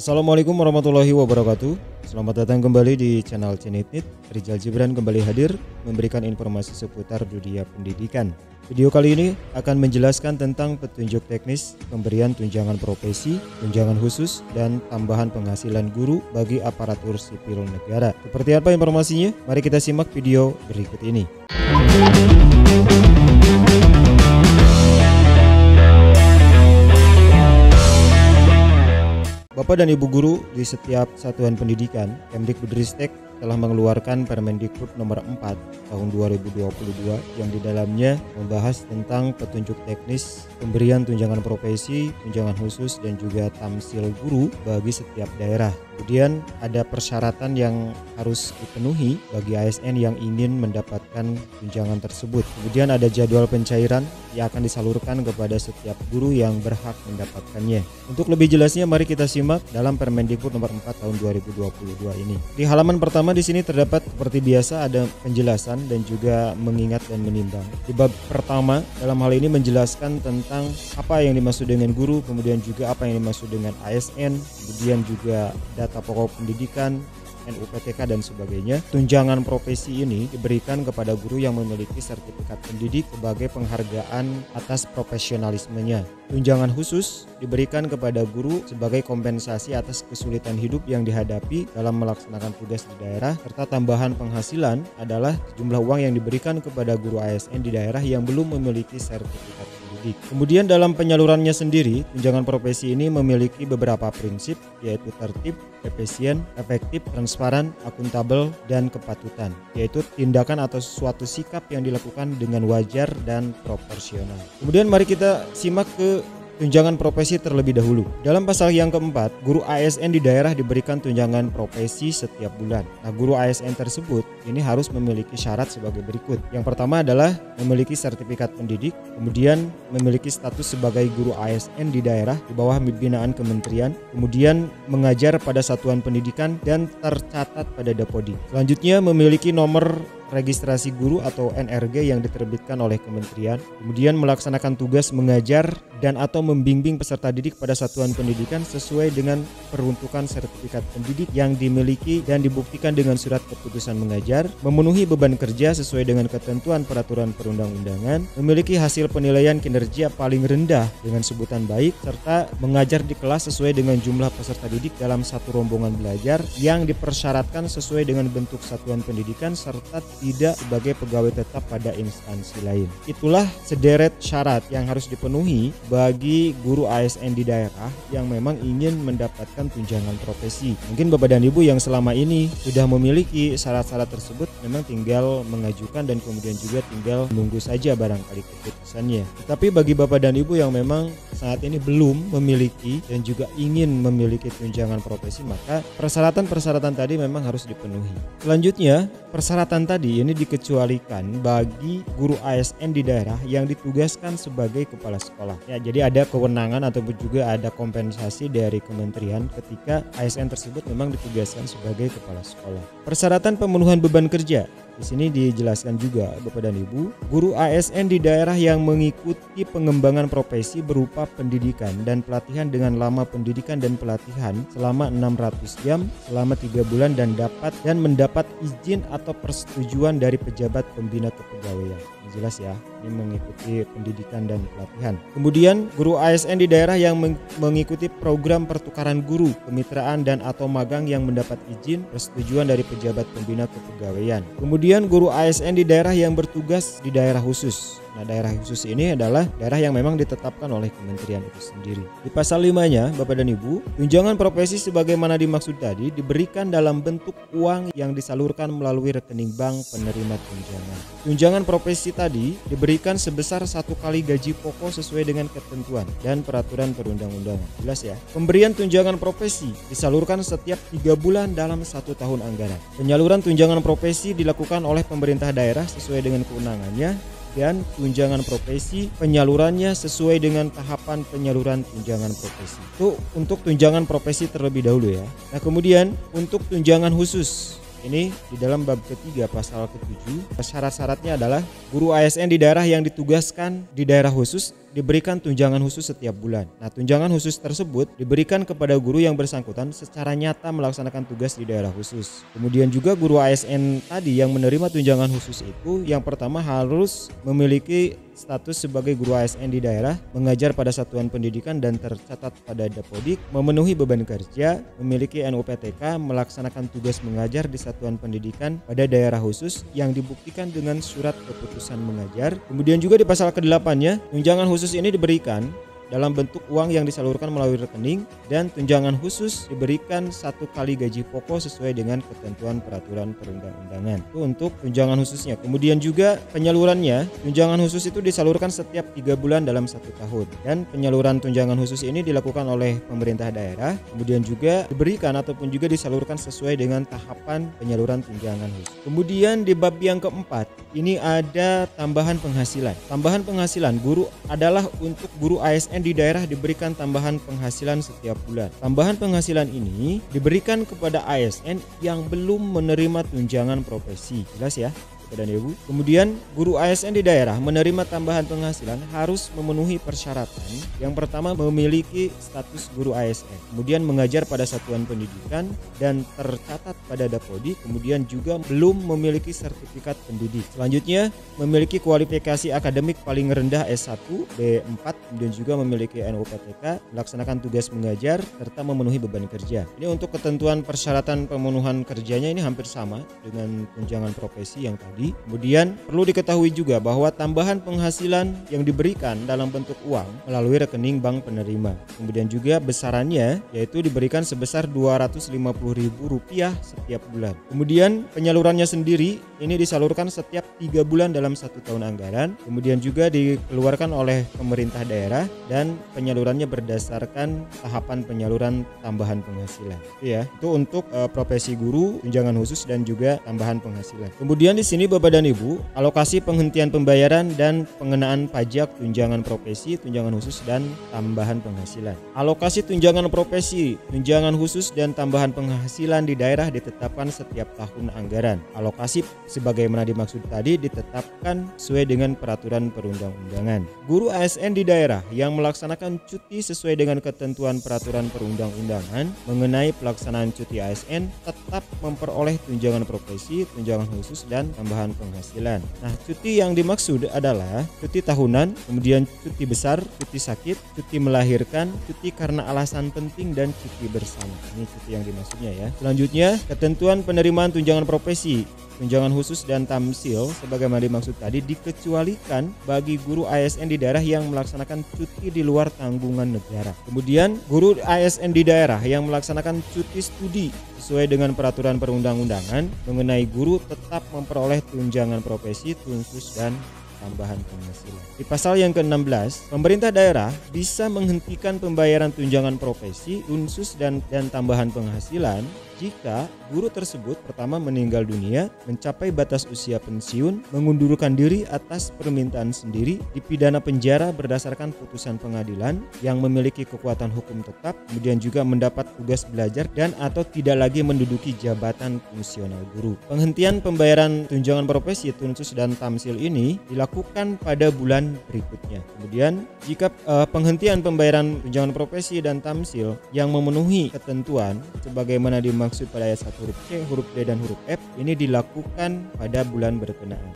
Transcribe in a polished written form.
Assalamualaikum warahmatullahi wabarakatuh. Selamat datang kembali di channel Cenitnit. Rizal Gibran kembali hadir memberikan informasi seputar dunia pendidikan. Video kali ini akan menjelaskan tentang petunjuk teknis, pemberian tunjangan profesi, tunjangan khusus, dan tambahan penghasilan guru bagi aparatur sipil negara. Seperti apa informasinya? Mari kita simak video berikut ini. Bapak dan Ibu guru di setiap satuan pendidikan, Kemdikbudristek telah mengeluarkan Permendikbud nomor 4 tahun 2022 yang di dalamnya membahas tentang petunjuk teknis, pemberian tunjangan profesi, tunjangan khusus, dan juga tamsil guru bagi setiap daerah. Kemudian ada persyaratan yang harus dipenuhi bagi ASN yang ingin mendapatkan tunjangan tersebut. Kemudian ada jadwal pencairan yang akan disalurkan kepada setiap guru yang berhak mendapatkannya. Untuk lebih jelasnya mari kita simak dalam Permendikbud nomor 4 tahun 2022 ini. Di halaman pertama di sini terdapat seperti biasa ada penjelasan dan juga mengingat dan menimbang. Di bab pertama dalam hal ini menjelaskan tentang apa yang dimaksud dengan guru, kemudian juga apa yang dimaksud dengan ASN, kemudian juga data pokok pendidikan, NUPTK dan sebagainya. Tunjangan profesi ini diberikan kepada guru yang memiliki sertifikat pendidik sebagai penghargaan atas profesionalismenya. Tunjangan khusus diberikan kepada guru sebagai kompensasi atas kesulitan hidup yang dihadapi dalam melaksanakan tugas di daerah, serta tambahan penghasilan adalah jumlah uang yang diberikan kepada guru ASN di daerah yang belum memiliki sertifikat pendidik. Kemudian dalam penyalurannya sendiri, tunjangan profesi ini memiliki beberapa prinsip, yaitu tertib, efisien, efektif, transparan, akuntabel, dan kepatutan, yaitu tindakan atau suatu sikap yang dilakukan dengan wajar dan proporsional. Kemudian mari kita simak ke tunjangan profesi terlebih dahulu. Dalam pasal yang keempat, guru ASN di daerah diberikan tunjangan profesi setiap bulan. Nah, guru ASN tersebut ini harus memiliki syarat sebagai berikut. Yang pertama adalah memiliki sertifikat pendidik, kemudian memiliki status sebagai guru ASN di daerah di bawah binaan kementerian, kemudian mengajar pada satuan pendidikan dan tercatat pada Dapodi. Selanjutnya memiliki nomor registrasi guru atau NRG yang diterbitkan oleh kementerian, kemudian melaksanakan tugas mengajar dan atau membimbing peserta didik pada satuan pendidikan sesuai dengan peruntukan sertifikat pendidik yang dimiliki dan dibuktikan dengan surat keputusan mengajar, memenuhi beban kerja sesuai dengan ketentuan peraturan perundang-undangan, memiliki hasil penilaian kinerja paling rendah dengan sebutan baik, serta mengajar di kelas sesuai dengan jumlah peserta didik dalam satu rombongan belajar yang dipersyaratkan sesuai dengan bentuk satuan pendidikan serta tidak sebagai pegawai tetap pada instansi lain. Itulah sederet syarat yang harus dipenuhi bagi guru ASN di daerah yang memang ingin mendapatkan tunjangan profesi. Mungkin Bapak dan Ibu yang selama ini sudah memiliki syarat-syarat tersebut memang tinggal mengajukan dan kemudian juga tinggal menunggu saja barangkali keputusannya. Tetapi bagi Bapak dan Ibu yang memang saat ini belum memiliki dan juga ingin memiliki tunjangan profesi, maka persyaratan-persyaratan tadi memang harus dipenuhi. Selanjutnya, persyaratan tadi ini dikecualikan bagi guru ASN di daerah yang ditugaskan sebagai kepala sekolah. Ya, jadi ada kewenangan ataupun juga ada kompensasi dari kementerian ketika ASN tersebut memang ditugaskan sebagai kepala sekolah. Persyaratan pemenuhan beban kerja. Di sini dijelaskan juga Bapak dan Ibu, guru ASN di daerah yang mengikuti pengembangan profesi berupa pendidikan dan pelatihan dengan lama pendidikan dan pelatihan selama 600 jam selama 3 bulan dan mendapat izin atau persetujuan dari pejabat pembina kepegawaian. Jelas ya, ini mengikuti pendidikan dan pelatihan. Kemudian guru ASN di daerah yang mengikuti program pertukaran guru, kemitraan dan atau magang yang mendapat izin persetujuan dari pejabat pembina kepegawaian. Kemudian guru ASN di daerah yang bertugas di daerah khusus. Nah, daerah khusus ini adalah daerah yang memang ditetapkan oleh kementerian itu sendiri. Di pasal 5-nya, Bapak dan Ibu, tunjangan profesi sebagaimana dimaksud tadi diberikan dalam bentuk uang yang disalurkan melalui rekening bank penerima tunjangan. Tunjangan profesi tadi diberikan sebesar 1 kali gaji pokok sesuai dengan ketentuan dan peraturan perundang-undangan. Jelas ya. Pemberian tunjangan profesi disalurkan setiap 3 bulan dalam 1 tahun anggaran. Penyaluran tunjangan profesi dilakukan oleh pemerintah daerah sesuai dengan kewenangannya, dan tunjangan profesi penyalurannya sesuai dengan tahapan penyaluran tunjangan profesi. Itu untuk tunjangan profesi terlebih dahulu ya. Nah, kemudian untuk tunjangan khusus ini di dalam bab ketiga pasal ke-7, syarat-syaratnya adalah guru ASN di daerah yang ditugaskan di daerah khusus diberikan tunjangan khusus setiap bulan. Nah, tunjangan khusus tersebut diberikan kepada guru yang bersangkutan secara nyata melaksanakan tugas di daerah khusus. Kemudian juga guru ASN tadi yang menerima tunjangan khusus itu yang pertama harus memiliki status sebagai guru ASN di daerah, mengajar pada satuan pendidikan dan tercatat pada Dapodik, memenuhi beban kerja, memiliki NUPTK, melaksanakan tugas mengajar di satuan pendidikan pada daerah khusus yang dibuktikan dengan surat keputusan mengajar. Kemudian juga di pasal ke-8-nya, tunjangan khusus ini diberikan dalam bentuk uang yang disalurkan melalui rekening dan tunjangan khusus diberikan 1 kali gaji pokok sesuai dengan ketentuan peraturan perundang-undangan. Itu untuk tunjangan khususnya. Kemudian juga penyalurannya, tunjangan khusus itu disalurkan setiap 3 bulan dalam 1 tahun dan penyaluran tunjangan khusus ini dilakukan oleh pemerintah daerah, kemudian juga diberikan ataupun juga disalurkan sesuai dengan tahapan penyaluran tunjangan khusus. Kemudian di bab yang keempat, ini ada tambahan penghasilan. Tambahan penghasilan guru adalah untuk guru ASN di daerah diberikan tambahan penghasilan setiap bulan. Tambahan penghasilan ini diberikan kepada ASN yang belum menerima tunjangan profesi. Jelas ya? Dan Ibu. Kemudian guru ASN di daerah menerima tambahan penghasilan harus memenuhi persyaratan. Yang pertama memiliki status guru ASN, kemudian mengajar pada satuan pendidikan dan tercatat pada Dapodik, kemudian juga belum memiliki sertifikat pendidik. Selanjutnya memiliki kualifikasi akademik paling rendah S1, B4, kemudian juga memiliki NUPTK, melaksanakan tugas mengajar serta memenuhi beban kerja. Ini untuk ketentuan persyaratan pemenuhan kerjanya ini hampir sama dengan tunjangan profesi yang tadi. Kemudian perlu diketahui juga bahwa tambahan penghasilan yang diberikan dalam bentuk uang melalui rekening bank penerima. Kemudian juga besarannya yaitu diberikan sebesar Rp250.000 setiap bulan. Kemudian penyalurannya sendiri ini disalurkan setiap 3 bulan dalam 1 tahun anggaran. Kemudian juga dikeluarkan oleh pemerintah daerah dan penyalurannya berdasarkan tahapan penyaluran tambahan penghasilan. Itu untuk profesi guru, tunjangan khusus dan juga tambahan penghasilan. Kemudian di sini Bapak dan Ibu, alokasi penghentian pembayaran dan pengenaan pajak tunjangan profesi, tunjangan khusus dan tambahan penghasilan. Alokasi tunjangan profesi, tunjangan khusus dan tambahan penghasilan di daerah ditetapkan setiap tahun anggaran. Alokasi sebagaimana dimaksud tadi ditetapkan sesuai dengan peraturan perundang-undangan. Guru ASN di daerah yang melaksanakan cuti sesuai dengan ketentuan peraturan perundang-undangan mengenai pelaksanaan cuti ASN tetap memperoleh tunjangan profesi, tunjangan khusus dan tambahan penghasilan. Nah, cuti yang dimaksud adalah cuti tahunan, kemudian cuti besar, cuti sakit, cuti melahirkan, cuti karena alasan penting dan cuti bersama. Ini cuti yang dimaksudnya ya. Selanjutnya, ketentuan penerimaan tunjangan profesi, tunjangan khusus dan tamsil sebagaimana dimaksud tadi dikecualikan bagi guru ASN di daerah yang melaksanakan cuti di luar tanggungan negara. Kemudian guru ASN di daerah yang melaksanakan cuti studi sesuai dengan peraturan perundang-undangan mengenai guru tetap memperoleh tunjangan profesi, tunsus dan tambahan penghasilan. Di pasal yang ke-16, pemerintah daerah bisa menghentikan pembayaran tunjangan profesi, tunsus dan tambahan penghasilan jika guru tersebut pertama meninggal dunia, mencapai batas usia pensiun, mengundurkan diri atas permintaan sendiri, dipidana penjara berdasarkan putusan pengadilan yang memiliki kekuatan hukum tetap, kemudian juga mendapat tugas belajar dan atau tidak lagi menduduki jabatan fungsional guru. Penghentian pembayaran tunjangan profesi, tunsus dan tamsil ini dilakukan pada bulan berikutnya. Kemudian jika penghentian pembayaran tunjangan profesi dan tamsil yang memenuhi ketentuan sebagaimana dimaksud pada ayat 1 huruf C, huruf D dan huruf F ini dilakukan pada bulan berkenaan.